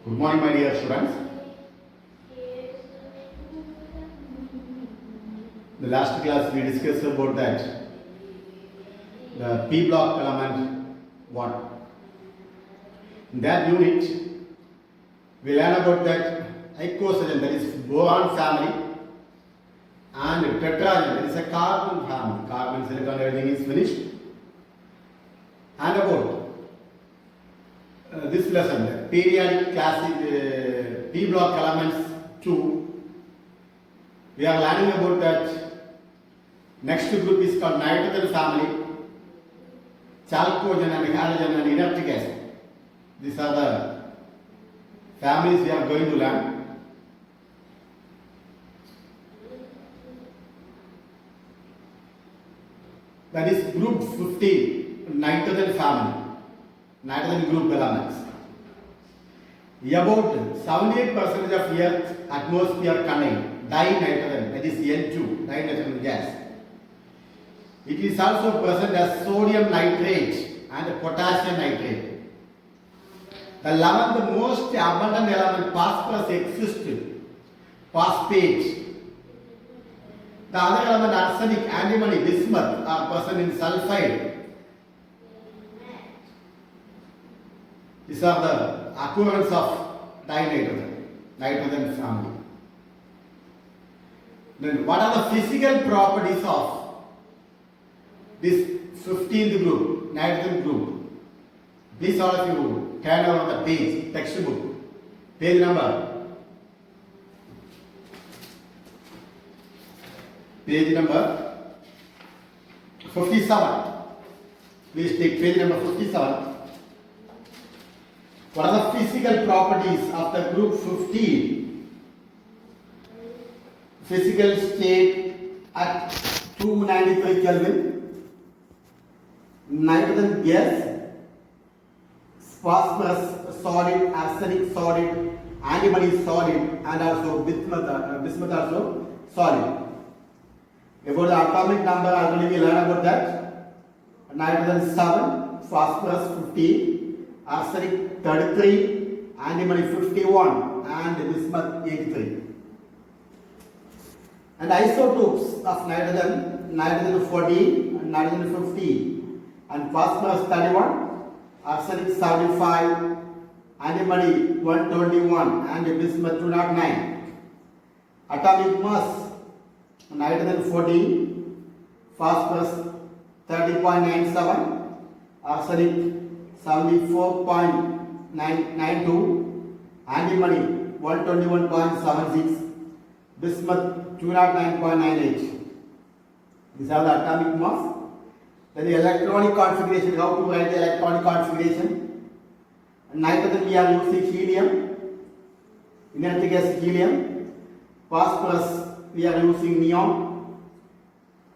Good morning, my dear students. The last class we discussed about that the P block element 1. In that unit, we learn about that icosahedron, that is boron family, and tetragon, that is a carbon family. Carbon, silicon, everything is finished. And about this lesson, the periodic classic P block elements 2, we are learning about that. Next group is called nitrogen family, chalcogen and halogen and inert gas. These are the families we are going to learn. That is group 15, nitrogen family, nitrogen group elements. About 78% of Earth's atmosphere contain dinitrogen, that is N2, nitrogen gas. It is also present as sodium nitrate and potassium nitrate. The 11th most abundant element, phosphorus, exists. Phosphate. The other element, arsenic, antimony, bismuth, are present in sulfide. These are the occurrence of dinitrogen, nitrogen family. Then what are the physical properties of this 15th group, nitrogen group? Please all of you turn over the page, textbook, page number 57. Please take page number 57. What are the physical properties of the group 15? Physical state at 293 Kelvin. Nitrogen gas, phosphorus solid, arsenic solid, antimony solid, and also bismuth also solid. About the atomic number, already we learned about that. Nitrogen 7, phosphorus 15, arsenic 33, antimony 51, and bismuth 83. And isotopes of nitrogen 14 and nitrogen 15. And phosphorus 31, arsenic 75, antimony 121, and bismuth 209. Atomic mass, nitrogen 14, phosphorus 30.97, arsenic 74.92, antimony 121.76, bismuth 209.98. These are the atomic mass. Then the electronic configuration, how to write the electronic configuration. Nitrogen we are using helium, inert gas helium. Phosphorus we are using neon,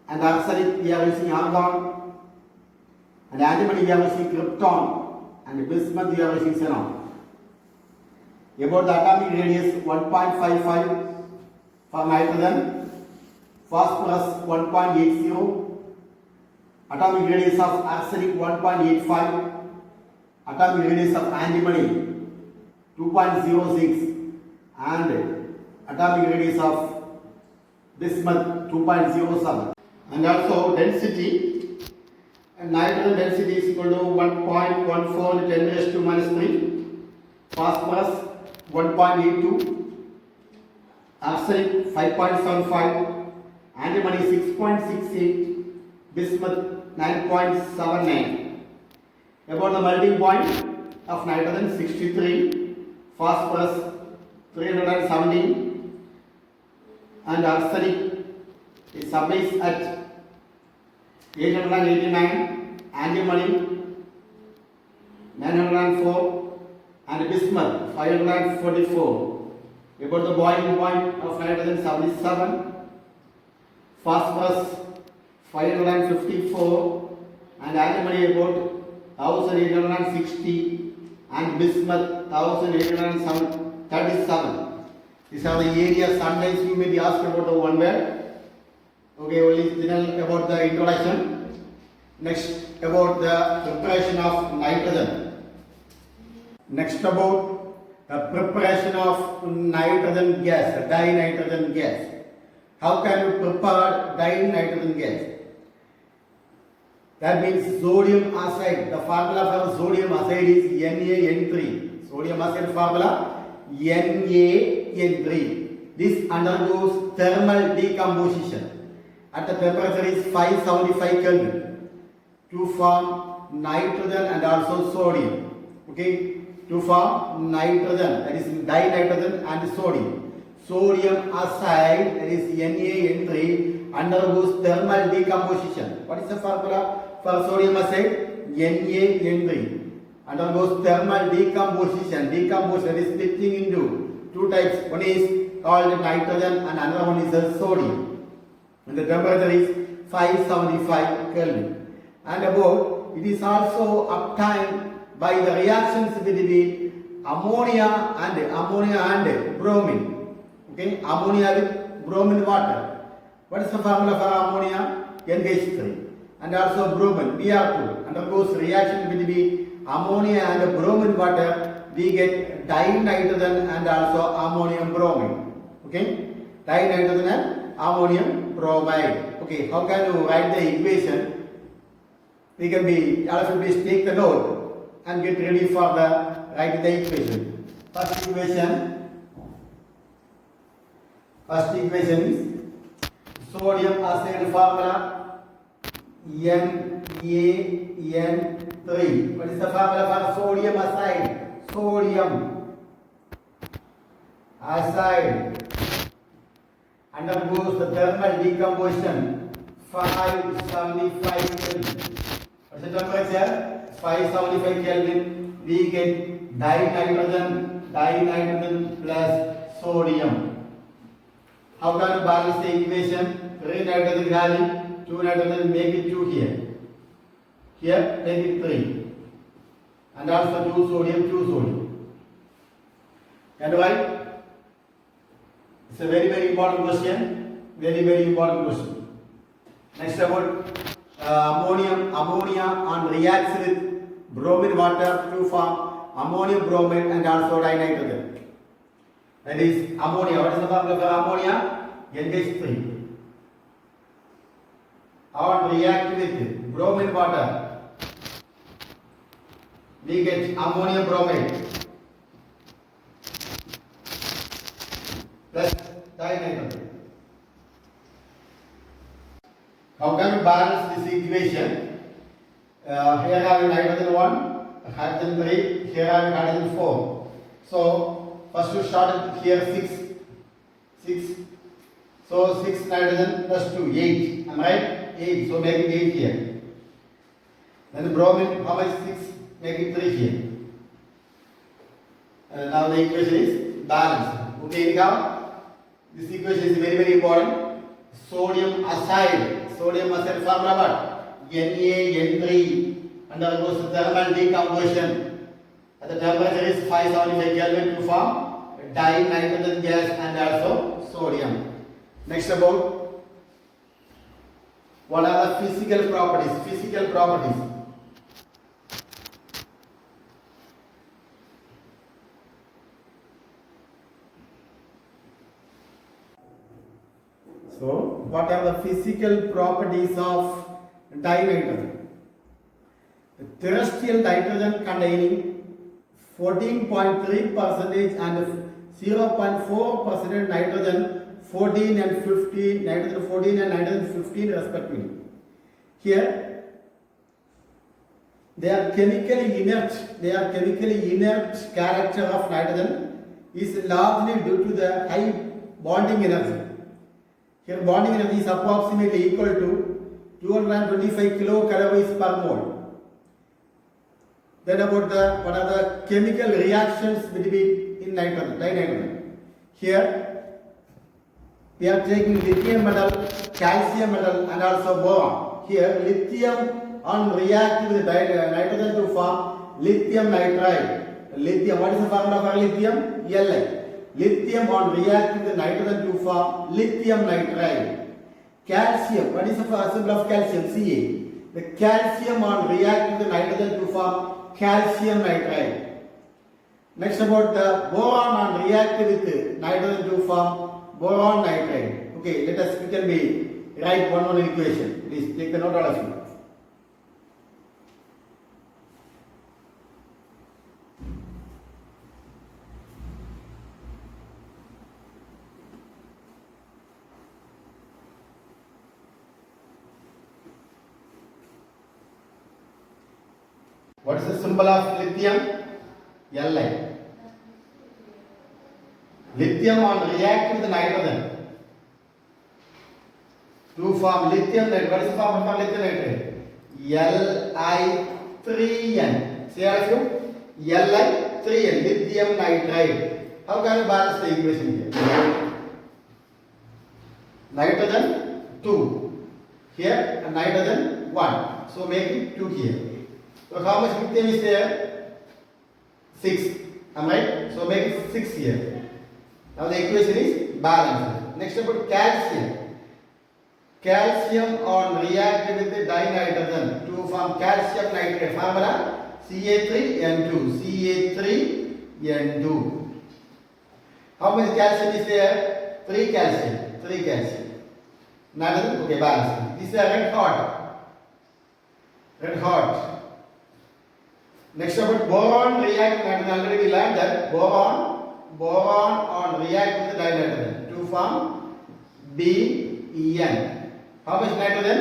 and arsenic we are using argon, and antimony we are using krypton, and bismuth we are using xenon. About the atomic radius 1.55 for nitrogen, phosphorus 1.80. Atomic radius of arsenic 1.85, atomic radius of antimony 2.06, and atomic radius of bismuth 2.07. And also density, nitrogen density is equal to 1.14 10 raised to minus 3, phosphorus 1.82, arsenic 5.75, antimony 6.68, bismuth 9.79. About the melting point of nitrogen 63, phosphorus 317, and arsenic is submits at 889, antimony 904, and bismuth 544. About the boiling point of nitrogen 77, phosphorus 554, and antimony about 1860, and bismuth 1837. These are the areas. Sometimes you may be asked about the one word. Okay, only general about the introduction. Next about the preparation of nitrogen. Next about the preparation of nitrogen gas, dinitrogen gas. How can you prepare dinitrogen gas? That means sodium acid. The formula for sodium acid is NaN3. Sodium acid formula NaN3. This undergoes thermal decomposition at the temperature is 575 Kelvin to form nitrogen and also sodium. Okay, to form nitrogen, that is dinitrogen and sodium. Sodium acid, that is NaN3, undergoes thermal decomposition. What is the formula for sodium acid? NaN3 undergoes thermal decomposition. Decomposition, that is splitting into two types. One is called nitrogen and another one is a sodium. And the temperature is 575 Kelvin. And about it is also obtained by the reactions between ammonia and bromine. Okay, ammonia with bromine water. What is the formula for ammonia? NH3. And also bromine, Br2, undergoes reaction between ammonia and bromine water. We get dinitrogen and also ammonium bromide. Okay, dinitrogen and ammonium bromide. Okay, how can you write the equation? We can be, all of you please take the note and get ready for the write the equation. First equation is sodium acid formula NaN3. What is the formula for sodium acid? Sodium acid undergoes the thermal decomposition 575 Kelvin. What's the temperature? 575 Kelvin. We get dinitrogen plus sodium. How can you balance the equation? 3 nitrogen value, 2 nitrogen, make it 2 here. Here, make it 3. And also 2 sodium. Can you write? It's a very important question. Very important question. Next about ammonia and reacts with bromine water to form ammonium bromide and also dinitrogen. That is ammonia. What is the formula for ammonia? NH3. And react with bromine water. We get ammonium bromide plus dinitrogen. How can we balance this equation? Here I have nitrogen 1, hydrogen 3, here I have hydrogen 4. So first we start here 6. So 6 nitrogen plus 2, 8. Am I right? 8. So make it 8 here. Then the bromine, how much? 6. Make it 3 here. Now the equation is balanced. Okay, now this equation is very important. Sodium acid formula what? NaN3 undergoes thermal decomposition. At the temperature is 575 Kelvin to form dinitrogen gas and also sodium. Next about what are the physical properties? So, what are the physical properties of dinitrogen? Terrestrial nitrogen containing 14.3% and 0.4% nitrogen 14 and 15, nitrogen 14 and nitrogen 15 respectively. Here, they are chemically inert character of nitrogen is largely due to the high bonding energy. Here bonding energy is approximately equal to 225 kilocalories per mole. Then about what are the chemical reactions between in dinitrogen. Here we are taking lithium metal, calcium metal and also boron. Here lithium on react with nitrogen to form lithium nitride. Lithium, what is the formula for lithium? Li. Lithium on react with the nitrogen to form lithium nitride. Calcium, what is the symbol of calcium? Ca. The calcium on react with the nitrogen to form calcium nitride. Next about the boron on react with nitrogen to form boron nitride. Okay, let us quickly write one equation. Please take the note all of you. What is the symbol of lithium? Li. Lithium on react with nitrogen to form lithium nitride. What is the formula for lithium nitride? Li3n. Say all of you. Li3n. Lithium nitride. How can you balance the equation here? Nitrogen 2. Here and nitrogen 1. So make it 2 here. So how much lithium is there? 6. Am I right? So make it 6 here. Now the equation is balanced. Next about calcium. Calcium on react with the dinitrogen to form calcium nitrate. Formula Ca3n2. Ca3n2. How much calcium is there? 3 calcium. 3 calcium. Nitrogen, okay, balanced. This is a red hot. Red hot. Next about boron react with nitrogen. Already we learned that boron on react with the dinitrogen to form Ben. How much nitrogen?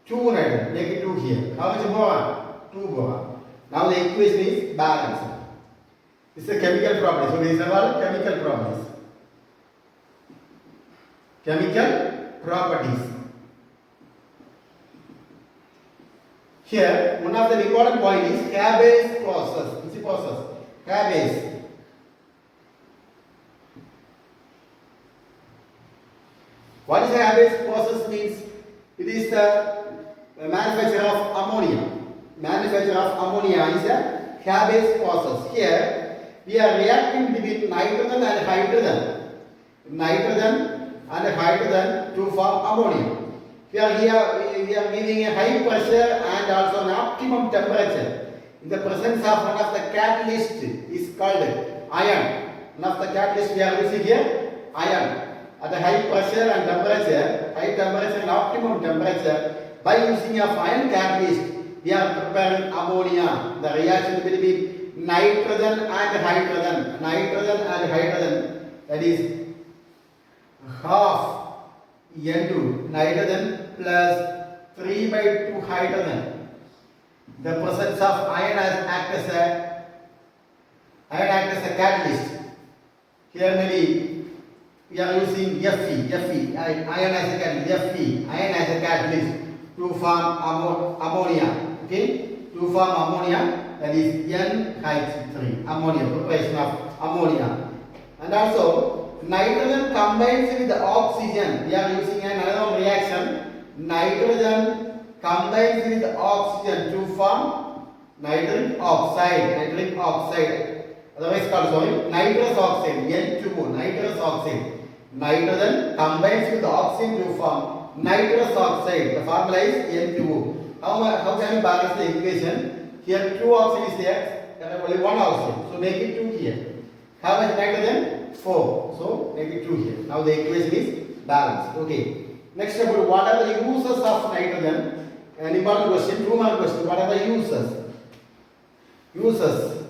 2 nitrogen. Make it 2 here. How much boron? 2 boron. Now the equation is balanced. This is a chemical property. So these are all chemical properties. Chemical properties. Here, one of the important point is Haber's process. Which process? Haber's. What is the Haber's process means? It is the manufacture of ammonia. Manufacture of ammonia is a Haber's process. Here, we are reacting between nitrogen and hydrogen. Nitrogen and hydrogen to form ammonia. We are giving a high pressure and also an optimum temperature. In the presence of one of the catalyst is called iron. One of the catalyst we are using here, iron. At a high pressure and temperature and optimum temperature, by using of iron catalyst, we are preparing ammonia. The reaction between nitrogen and hydrogen. Nitrogen and hydrogen, that is half N2 nitrogen plus 3 by 2 hydrogen. The presence of iron acts as a catalyst. Here maybe we are using Fe, iron as a catalyst, Fe, iron as a catalyst to form ammonia. Okay, to form ammonia, that is NH3, ammonia, preparation of ammonia. And also nitrogen combines with the oxygen. We are using another reaction. Nitrogen combines with the oxygen to form nitric oxide. Otherwise called nitrous oxide. N2O, nitrous oxide. Nitrogen combines with the oxygen to form nitrous oxide. The formula is N2O. How can we balance the equation? Here 2 oxygen is there. There are only 1 oxygen. So make it 2 here. How much nitrogen? 4. So make it 2 here. Now the equation is balanced. Okay. Next about what are the uses of nitrogen? An important question. 2 mark question. What are the uses? Uses.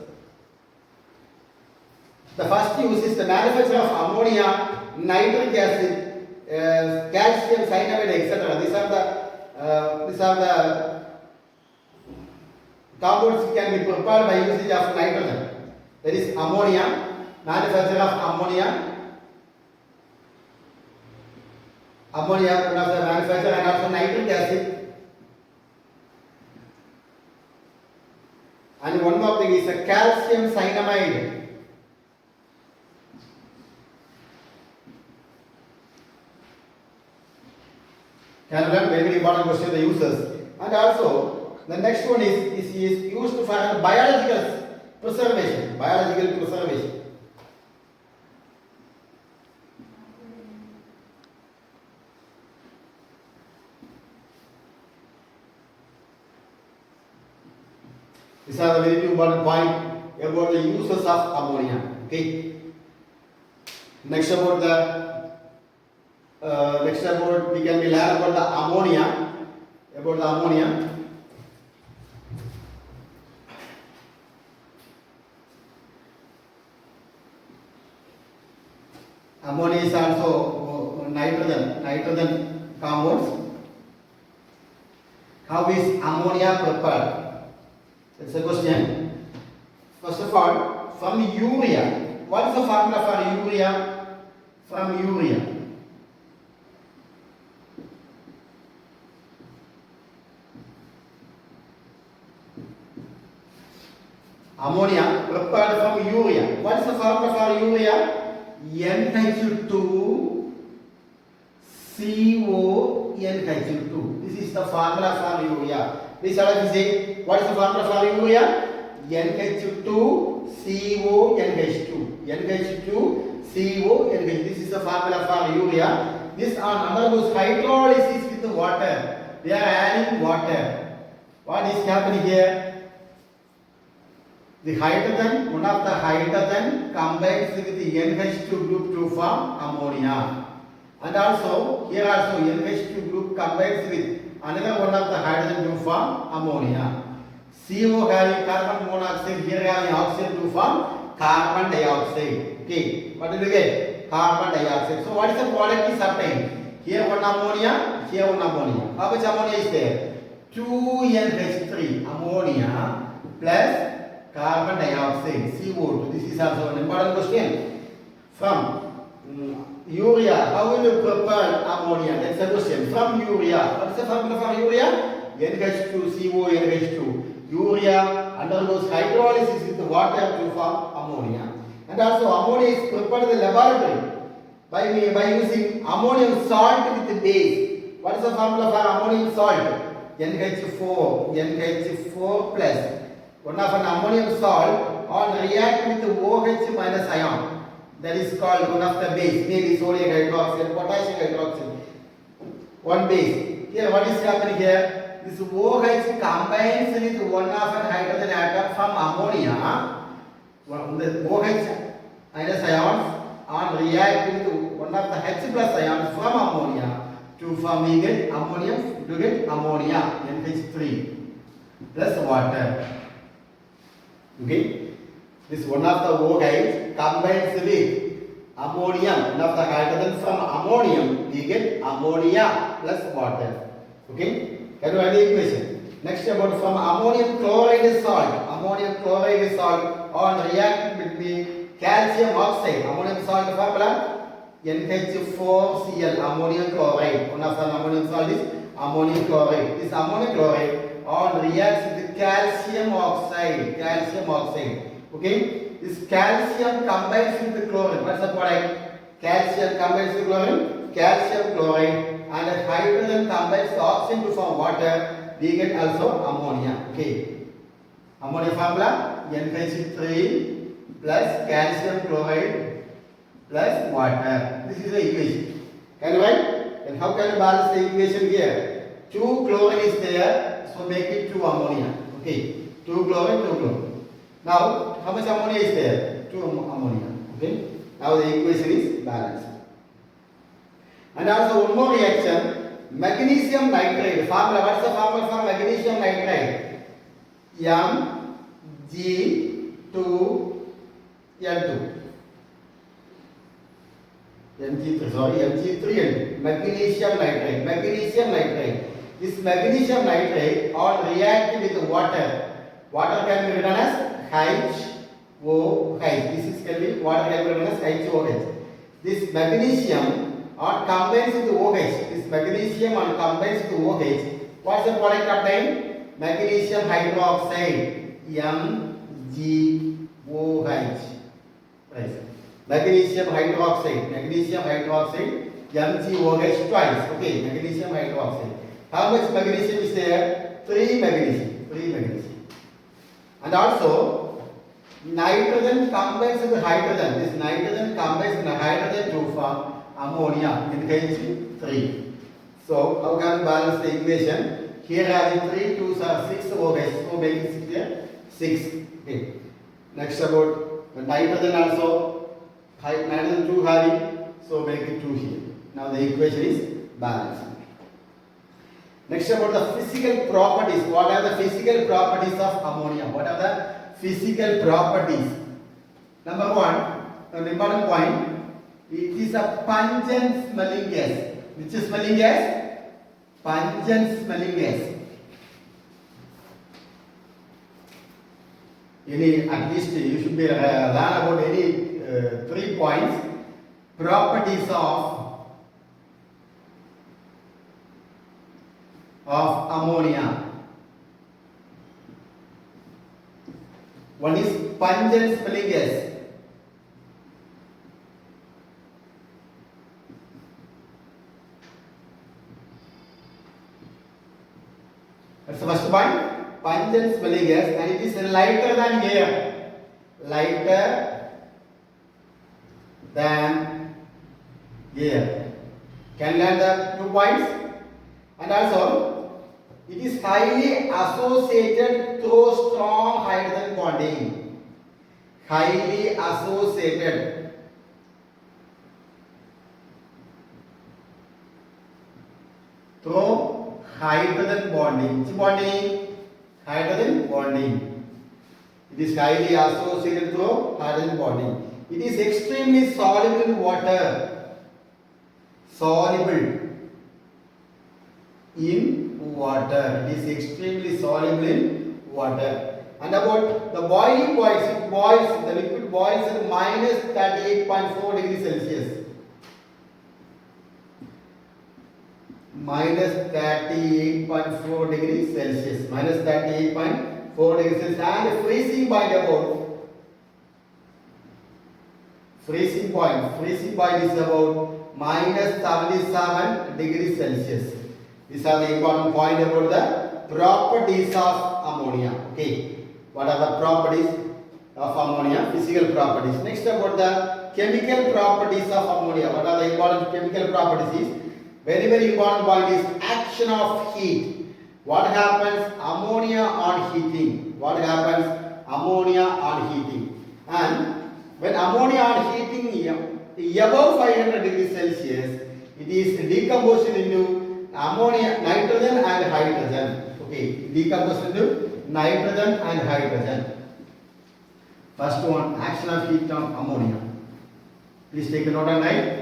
The first use is the manufacture of ammonia, nitric acid, calcium cyanide, etc. These are the compounds which can be prepared by usage of nitrogen. That is ammonia, manufacture of ammonia, one of the manufacture, and also nitric acid. And one more thing is a calcium cyanamide. Can learn very important question, the uses. And also the next one is used for biological preservation. These are the very important point. about the uses of ammonia. Okay. Next about we can learn about the ammonia. About the ammonia. Ammonia is also nitrogen compounds. How is ammonia prepared? That's a question. First of all, from urea. What is the formula for urea? From urea. Ammonia prepared from urea. What is the formula for urea? NH2 CONH2. This is the formula for urea. Please allow me say, what is the formula for urea? NH2 CONH2. NH2 CONH. This is the formula for urea. This undergoes hydrolysis with the water. We are adding water. What is happening here? The hydrogen, one of the hydrogen combines with the NH2 group to form ammonia. And also, here also NH2 group combines with another one of the hydrogen to form ammonia. CO having carbon monoxide, here having oxygen to form carbon dioxide. Okay, what did you get? Carbon dioxide. So what is the product is obtained? Here one ammonia, here one ammonia. How much ammonia is there? 2NH3 ammonia plus carbon dioxide, CO2. This is also an important question. From urea, how will you prepare ammonia? That's the question. From urea, what is the formula for urea? NH2CO, NH2. Urea undergoes hydrolysis with water to form ammonia. And also ammonia is prepared in the laboratory by using ammonium salt with base. What is the formula for ammonium salt? NH4 plus. One of an ammonium salt on react with the OH minus ion. That is called one of the base. Maybe sodium hydroxide, potassium hydroxide. One base. Here what is happening here? This OH combines with one of an hydrogen atom from ammonia. The OH minus ions on react with one of the H plus ions from ammonia to form we get ammonium to get ammonia NH3 plus water. Okay, this one of the OH combines with ammonium, one of the hydrogen from ammonium, we get ammonia plus water. Okay, can you write the equation? Next about from ammonium chloride salt on react between calcium oxide, ammonium salt formula NH4Cl, ammonium chloride. One of the ammonium salt is ammonium chloride. This ammonium chloride on reacts with calcium oxide. Okay, this calcium combines with the chlorine. What's the product? Calcium combines with chlorine, calcium chloride, and a hydrogen combines the oxygen to form water. We get also ammonia. Okay, ammonia formula NH3 plus calcium chloride plus water. This is the equation. Can you write? And how can you balance the equation here? 2 chlorine is there, so make it 2 ammonia. Okay, 2 chlorine. Now, how much ammonia is there? 2 ammonia. Okay, now the equation is balanced. And also one more reaction, magnesium nitride. Formula, what's the formula for magnesium nitride? Mg2N2. Mg3N2. Magnesium nitride. This magnesium nitride on react with water. Water can be written as HOH. This is can be water can be written as HOH. This magnesium on combines with OH. This magnesium on combines with OH. What's the product obtained? Magnesium hydroxide, MgOH. Right. Magnesium hydroxide, MgOH twice. Okay, magnesium hydroxide. How much magnesium is there? 3 magnesium. And also, nitrogen combines with hydrogen. This nitrogen combines with hydrogen to form ammonia, NH3. So, how can we balance the equation? Here having 3 2s are 6 OH. So, make it here 6. Okay. Next about the nitrogen also, nitrogen 2 having, so make it 2 here. Now the equation is balanced. Next about the physical properties. What are the physical properties of ammonia? What are the physical properties? Number one, an important point, it is a pungent smelling gas. Which is smelling gas? Pungent smelling gas. At least you should be learn about any 3 points. Properties of ammonia. One is pungent smelling gas. That's the first point. Pungent smelling gas, and it is lighter than air. Lighter than air. Can learn the 2 points. And also, it is highly associated through strong hydrogen bonding. Highly associated through hydrogen bonding. Which bonding? Hydrogen bonding. It is highly associated through hydrogen bonding. It is extremely soluble in water. Soluble in water. It is extremely soluble in water. And about the boiling points, it boils, the liquid boils at minus 38.4 degrees Celsius. Minus 38.4 degrees Celsius. Minus 38.4 degrees Celsius. And freezing point about. Freezing point is about minus 77 degrees Celsius. These are the important point about the properties of ammonia. Okay. What are the properties of ammonia? Physical properties. Next about the chemical properties of ammonia. What are the important chemical properties? Very important point is action of heat. What happens ammonia on heating? What happens ammonia on heating? And when ammonia on heating above 500 degrees Celsius, it is decomposed into ammonia, nitrogen and hydrogen. Okay, decomposed into nitrogen and hydrogen. First one, action of heat on ammonia. Please take a note and write.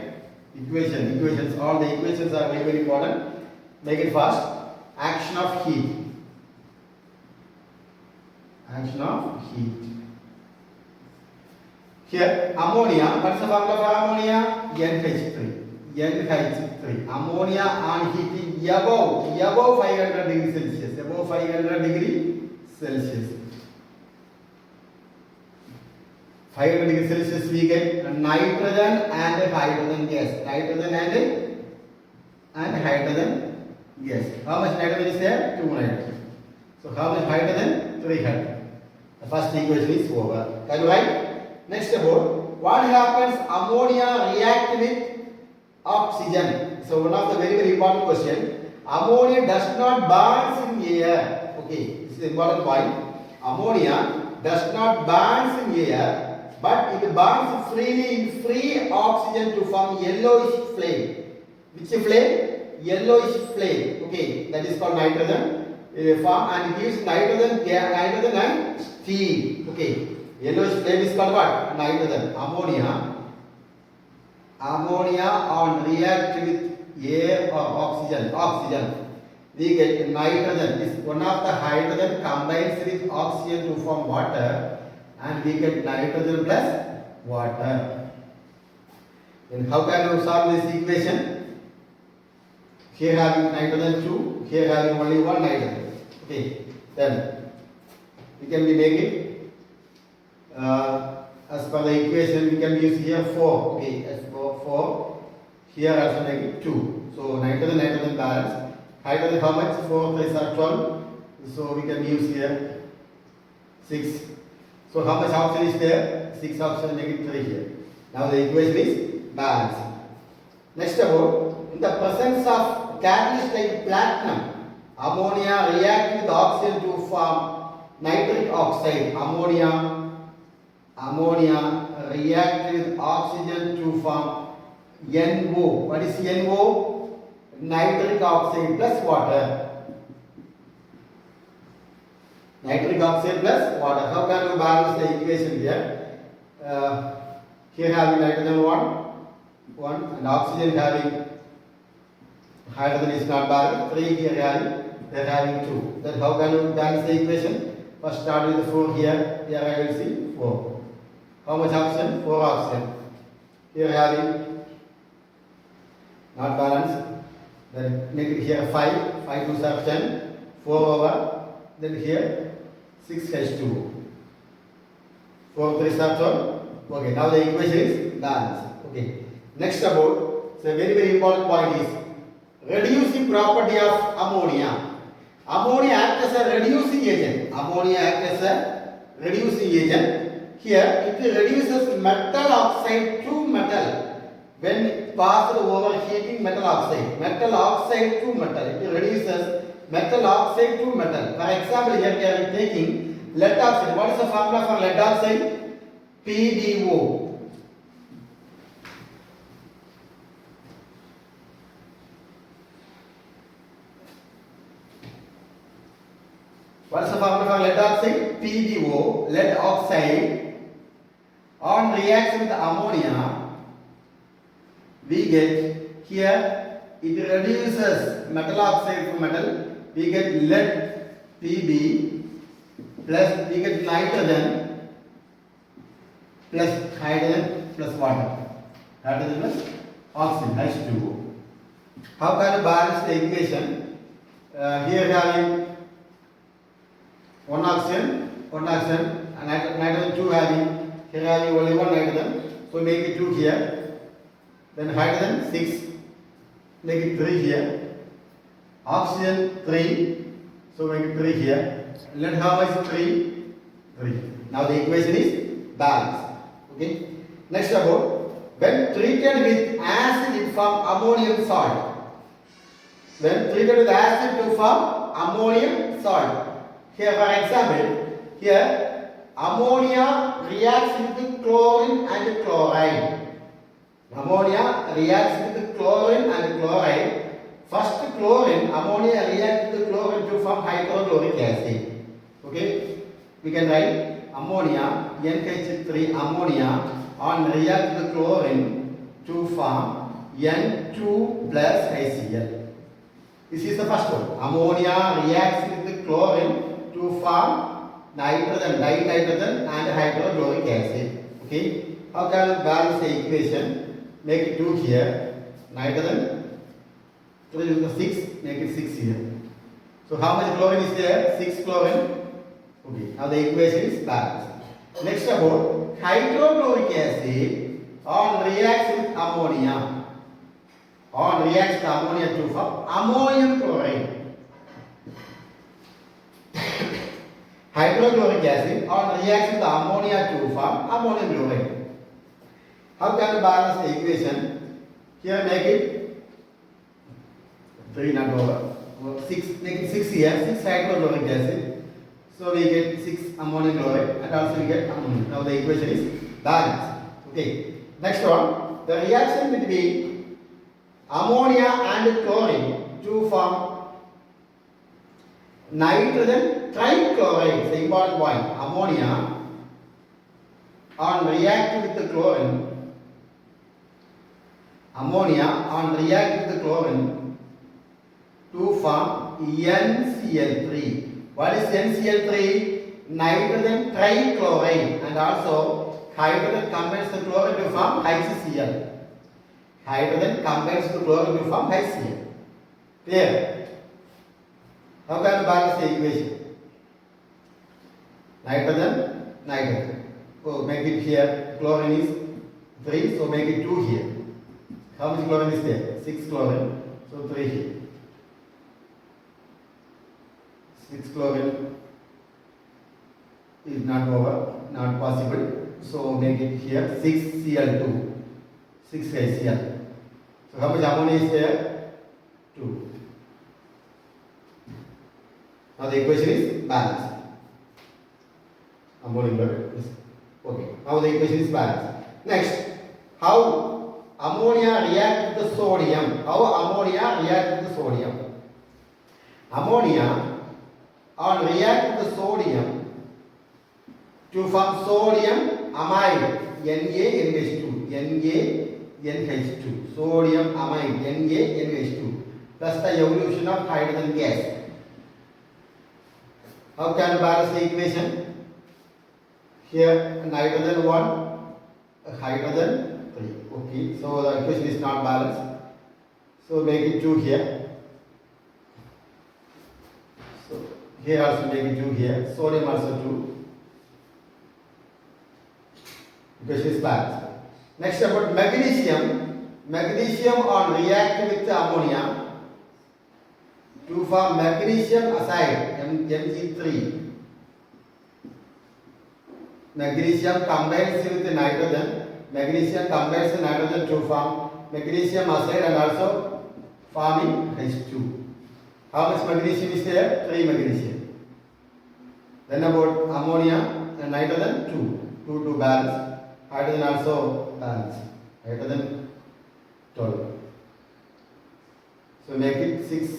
Equations, all the equations are very important. Make it fast. Action of heat. Action of heat. Here, ammonia, what is the formula for ammonia? NH3. NH3. Ammonia on heating above 500 degrees Celsius. Above 500 degrees Celsius. 500 degrees Celsius we get nitrogen and hydrogen gas. Nitrogen and hydrogen gas. How much nitrogen is there? 2 nitrogen. So how much hydrogen? 3 hydrogen. The first equation is over. Can you write? Next about what happens ammonia react with oxygen. So one of the very important question. Ammonia does not burn in air. Okay, this is an important point. Ammonia does not burn in air, but it burns freely in free oxygen to form yellowish flame. Which flame? Yellowish flame. Okay, that is called nitrogen. Form and gives nitrogen and steam. Okay, yellowish flame is called what? Nitrogen. Ammonia on react with air or oxygen. We get nitrogen. This one of the hydrogen combines with oxygen to form water. And we get nitrogen plus water. Then how can you solve this equation? Here having nitrogen 2, here having only 1 nitrogen. Okay, then we can be making as per the equation we can use here 4. Okay, as 4. Here also make it 2. So nitrogen balance. Hydrogen how much? 4 3 are 12. So we can use here 6. So how much oxygen is there? 6 oxygen, make it 3 here. Now the equation is balanced. Next about, in the presence of catalyst like platinum, ammonia react with oxygen to form nitric oxide. Ammonia ammonia react with oxygen to form NO. What is NO? Nitric oxide plus water. Nitric oxide plus water. How can you balance the equation here? Here having nitrogen 1 and oxygen having hydrogen is not balanced. 3 here they are having 2. Then how can you balance the equation? First start with the 4 here. Here I will see 4. How much oxygen? 4 oxygen. Here having not balanced. Then make it here 5. 5 2 are 10. 4 over. Then here 6 H2O. 4 3 are 12. Okay, now the equation is balanced. Okay. Next about, so very important point is reducing property of ammonia. Ammonia acts as a reducing agent. Ammonia acts as a reducing agent. Here it reduces metal oxide to metal when passed over heating metal oxide. Metal oxide to metal. It reduces metal oxide to metal. For example, here we are taking lead oxide. What is the formula for lead oxide? PDO. What is the formula for lead oxide? PDO. Lead oxide on reaction with ammonia, we get here it reduces metal oxide to metal. We get lead Pb plus we get nitrogen plus hydrogen plus water. Hydrogen plus oxygen H2O. How can you balance the equation? Here having one oxygen, and nitrogen 2 having, here having only one nitrogen, so make it 2 here. Then hydrogen 6, make it 3 here. Oxygen 3, so make it 3 here. Let how much 3? 3. Now the equation is balanced. Okay. Next about, when treated with acid it form ammonium salt. When treated with acid to form ammonium salt. Here for example, here ammonia reacts with chlorine and chloride. Ammonia reacts with chlorine and chloride. First chlorine, ammonia reacts with chlorine to form hydrochloric acid. Okay, we can write ammonia, NH3 ammonia on react with chlorine to form N2 plus HCl. This is the first one. Ammonia reacts with chlorine to form nitrogen, dinitrogen and hydrochloric acid. Okay, how can you balance the equation? Make it 2 here, nitrogen 3 is the 6, make it 6 here. So how much chlorine is there? 6 chlorine. Okay, now the equation is balanced. Next about hydrochloric acid on reacts with ammonia. On reacts with ammonia to form ammonium chloride. Hydrochloric acid on reacts with ammonia to form ammonium chloride. How can you balance the equation? Here make it 3 not over 6, make it 6 here, 6 hydrochloric acid. So we get 6 ammonium chloride and also we get ammonia. Now the equation is balanced. Okay. Next one, the reaction between ammonia and chlorine to form nitrogen trichloride. It's an important point. Ammonia on react with the chlorine. Ammonia on react with the chlorine to form NCl3. What is NCl3? Nitrogen trichloride, and also hydrogen combines the chlorine to form HCl. Hydrogen combines the chlorine to form HCl. Clear? How can you balance the equation? Nitrogen, nitrogen. So make it here, chlorine is 3, so make it 2 here. How much chlorine is there? 6 chlorine, so 3 here. 6 chlorine is not over, not possible. So make it here 6Cl2, 6 HCl. So how much ammonia is there? 2. Now the equation is balanced. Ammonium chloride. Okay, now the equation is balanced. Next, how ammonia react with the sodium? How ammonia react with the sodium? Ammonia on react with the sodium to form sodium amide NaNH2, NaNH2, sodium amide NaNH2 plus the evolution of hydrogen gas. How can you balance the equation? Here nitrogen 1, hydrogen 3. Okay, so the equation is not balanced. So make it 2 here. So here also make it 2 here. Sodium also 2. Equation is balanced. Next about magnesium. Magnesium on react with ammonia to form magnesium acide Mg3. Magnesium combines with the nitrogen. Magnesium combines the nitrogen to form magnesium acide and also forming H2. How much magnesium is there? 3 magnesium. Then about ammonia and nitrogen 2. 2 balance. Hydrogen also balance. Hydrogen 12. So make it 6.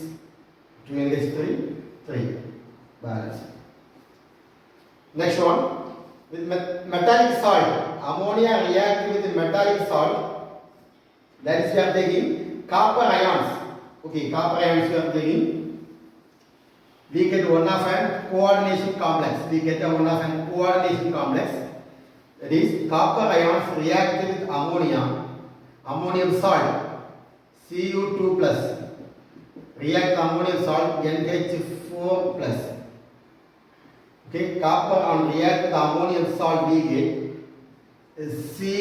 2 NH3 3 balance. Next one. With metallic salt, ammonia react with metallic salt. That is, we are taking copper ions. Okay, copper ions we are taking. We get one of an coordination complex. We get a one of an coordination complex. That is, copper ions react with ammonia, ammonium salt, Cu2 plus. React ammonium salt NH4 plus. Okay, copper on react with ammonium salt we get CuNH3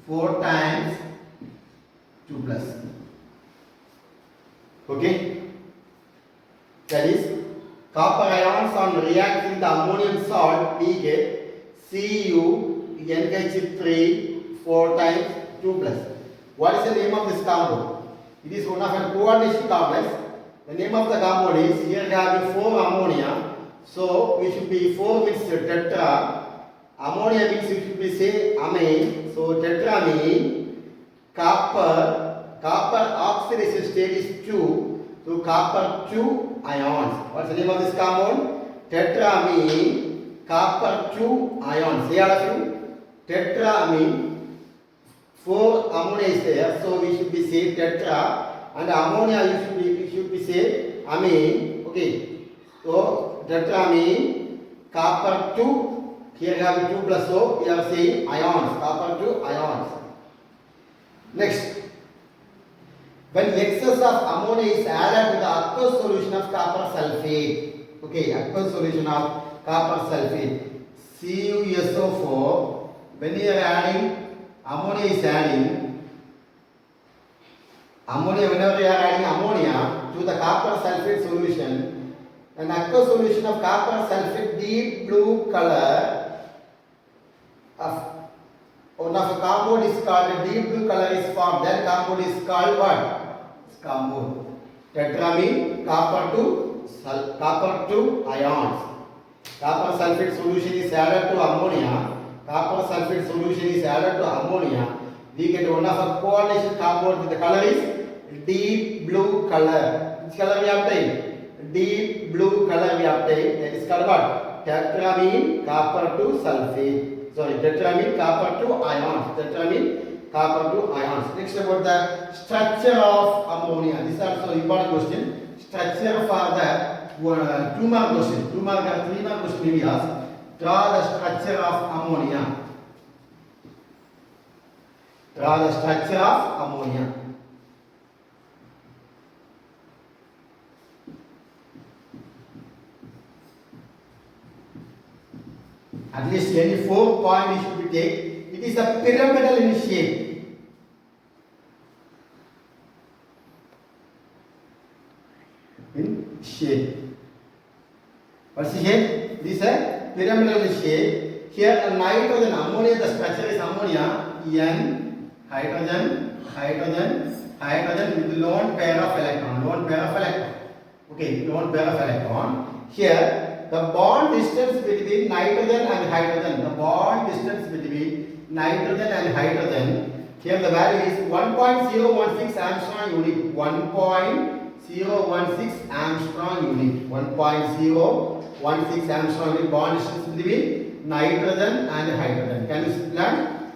4 times 2 plus. Okay, that is copper ions on react with ammonium salt we get CuNH3 4 times 2 plus. What is the name of this compound? It is one of a coordination complex. The name of the compound is, here we have 4 ammonia. So we should be 4 means tetra. Ammonia means we should be say amine. So tetramine. Copper oxidation state is 2. So copper 2 ions. What's the name of this compound? Tetramine. Copper 2 ions. Say all of you. Tetramine. 4 ammonia is there, so we should be say tetra, and ammonia you should be say amine. Okay, so tetramine, copper 2. Here we have 2 plus, so we are saying ions, copper 2 ions. Next, when excess of ammonia is added to the aqueous solution of copper sulfate. Okay, aqueous solution of copper sulfate, CuSO4. When you are adding ammonia is adding ammonia, whenever you are adding ammonia to the copper sulfate solution, an aqueous solution of copper sulfate deep blue color of one of a compound is called, a deep blue color is formed. That compound is called what? It's compound tetramine, copper 2 ions. Copper sulfate solution is added to ammonia. Copper sulfate solution is added to ammonia. We get one of a coordination compound with the color is deep blue color. Which color we obtain? Deep blue color we obtain. That is called what? Tetramine copper 2 sulfate. Sorry, tetramine copper 2 ions. Tetramine copper 2 ions. Next about the structure of ammonia. This is also important question. Structure for the 2 mark question. 2 mark or 3 mark question we ask. Draw the structure of ammonia. Draw the structure of ammonia. At least any 4 points should be taken. It is a pyramidal in shape. In shape. What's the shape? This is a pyramidal shape. Here a nitrogen, ammonia, the structure is ammonia, N, hydrogen, hydrogen, hydrogen with lone pair of electron. Lone pair of electron. Okay, lone pair of electron. Here the bond distance between nitrogen and hydrogen. The bond distance between nitrogen and hydrogen. Here the value is 1.016 Armstrong unit. 1.016 Armstrong unit. 1.016 Armstrong unit bond distance between nitrogen and hydrogen. Can you learn?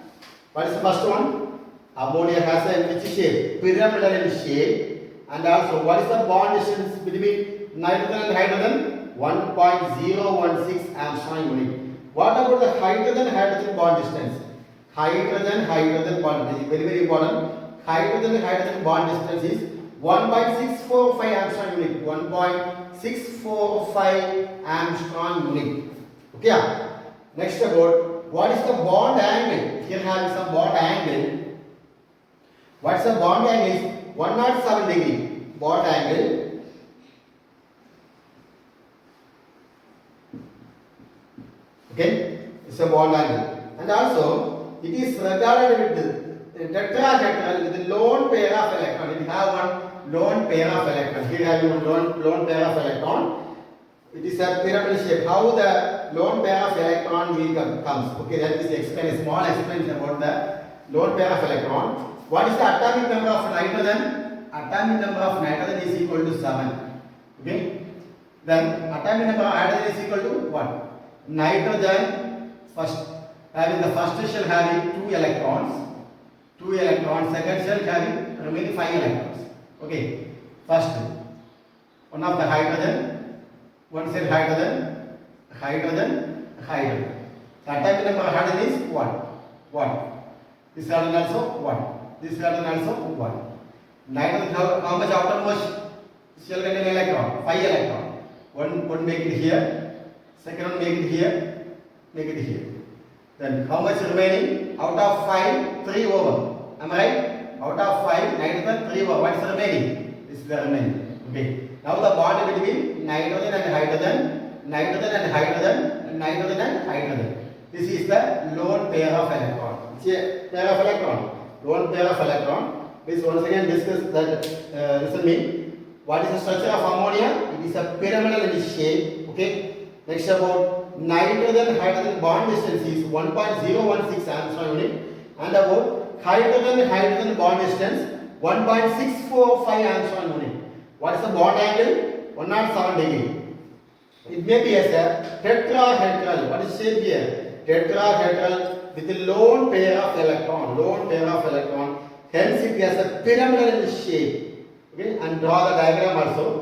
What is the first one? Ammonia has a which shape? Pyramidal in shape. And also, what is the bond distance between nitrogen and hydrogen? 1.016 Armstrong unit. What about the hydrogen bond distance? Hydrogen bond distance, very important. Hydrogen bond distance is 1.645 Armstrong unit. 1.645 Armstrong unit. Okay. Next about what is the bond angle? Here have some bond angle. What's the bond angle? Is 107 degree. Bond angle. Okay, it's a bond angle, and also it is regarded with tetrahedral with the lone pair of electron. It have one lone pair of electron. Here have you lone pair of electron. It is a pyramidal shape. How the lone pair of electron will comes? Okay, that is explain a small explanation about the lone pair of electron. What is the atomic number of nitrogen? Atomic number of nitrogen is equal to 7. Okay, then atomic number of hydrogen is equal to what? Nitrogen first having the first shell having 2 electrons, second shell having remaining 5 electrons. Okay, first one of the hydrogen, one shell hydrogen. The atomic number of hydrogen is 1. This hydrogen also 1. This hydrogen also 1. Nitrogen how much outermost shell containing electron? 5 electron. One make it here. Second one make it here. Then how much remaining? Out of 5, 3 over. Am I right? Out of 5, nitrogen 3 over. What is the remaining? This is the remaining. Okay. Now the bond between nitrogen and hydrogen. This is the lone pair of electron. It's a pair of electron. Lone pair of electron. Please once again discuss that. Listen me. What is the structure of ammonia? It is a pyramidal in shape. Okay. Next about nitrogen hydrogen bond distance is 1.016 Armstrong unit, and about hydrogen bond distance 1.645 Armstrong unit. What is the bond angle? 107 degree. It may be as a tetrahedral. What is shape here? Tetrahedral with a lone pair of electron. Hence it has a pyramidal shape. Okay, and draw the diagram also.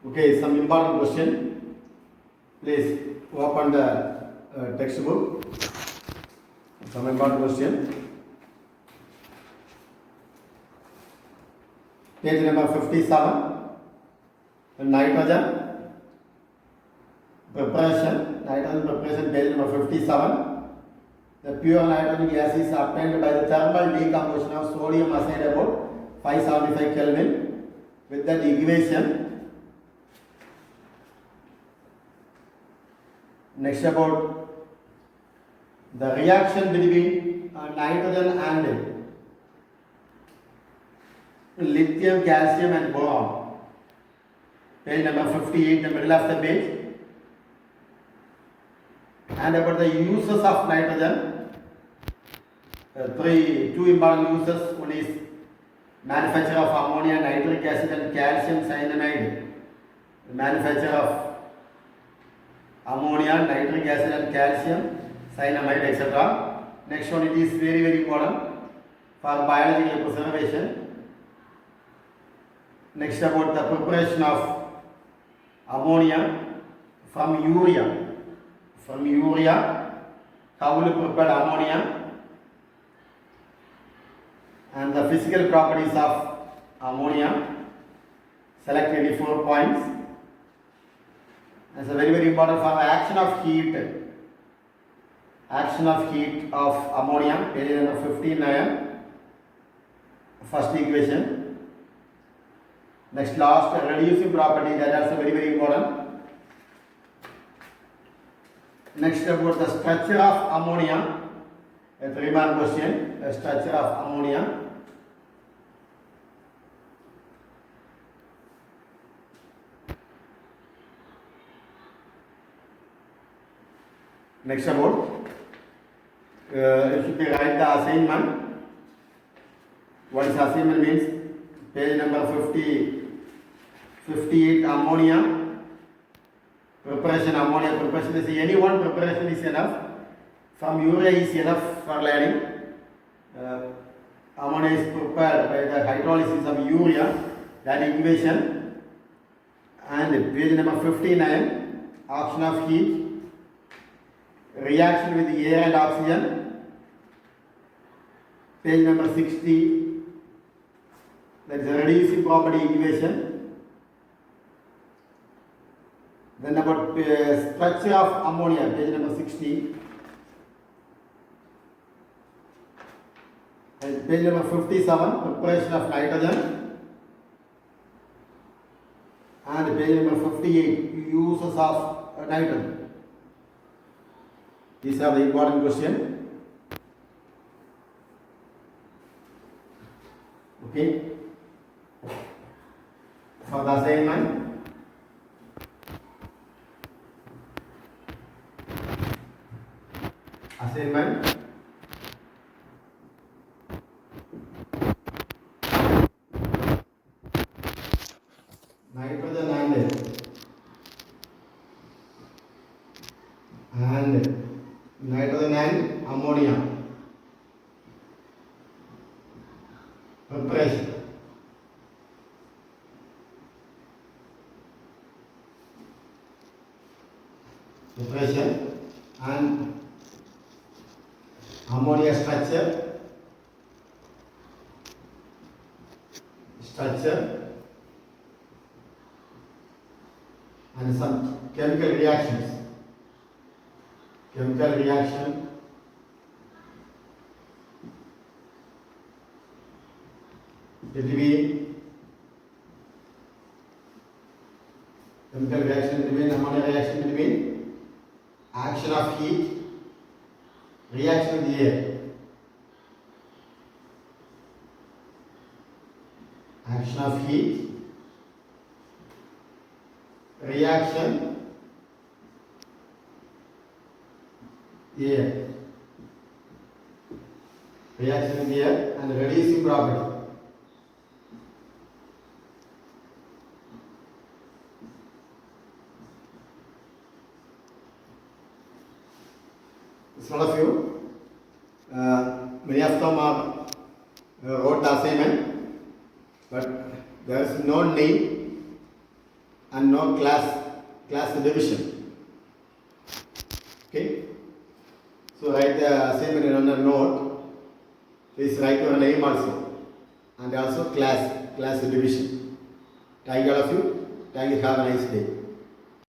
Okay, some important question. Please open the textbook. Some important question. Page number 57. Nitrogen preparation. Page number 57. The pure nitrogen gas is obtained by the thermal decomposition of sodium acid about 575 Kelvin with that equation. Next about the reaction between nitrogen and lithium, calcium and boron. Page number 58, the middle of the page. And about the uses of nitrogen. Two important uses. One is manufacture of ammonia, nitric acid and calcium cyanamide. The manufacture of ammonia, nitric acid and calcium cyanamide, etc. Next one, it is very important for biological preservation. Next about the preparation of ammonia from urea. How will you prepare ammonia and the physical properties of ammonia. Select any 4 points. That's a very important for the action of heat. Action of heat of ammonia, page number 59. First equation. Next reducing property, that is also very important. Next about the structure of ammonia. A 3-mark question. The structure of ammonia. Next about you should be write the assignment. What is assignment means? Page number 58 ammonia. Preparation ammonia preparation is any one preparation is enough. Some urea is enough for learning. Ammonia is prepared by the hydrolysis of urea, that equation. And page number 59, action of heat, reaction with air and oxygen. Page number 60, that is a reducing property equation. Then about structure of ammonia, page number 60. And page number 57, preparation of nitrogen. And page number 58, uses of nitrogen. These are the important questions. Okay. For the assignment. Assignment. Nitrogen and nitrogen and ammonia preparation. And ammonia structure and some chemical reactions. Chemical reaction between ammonia reaction between action of heat, reaction with the air. Action of heat, reaction, air. Reaction with the air and reducing property. Some of you, many of them are wrote the assignment, but there is no name and no class division. Okay, so write the assignment on a note. Please write your name also and also class division. Thank all of you. Thank you. Have a nice day.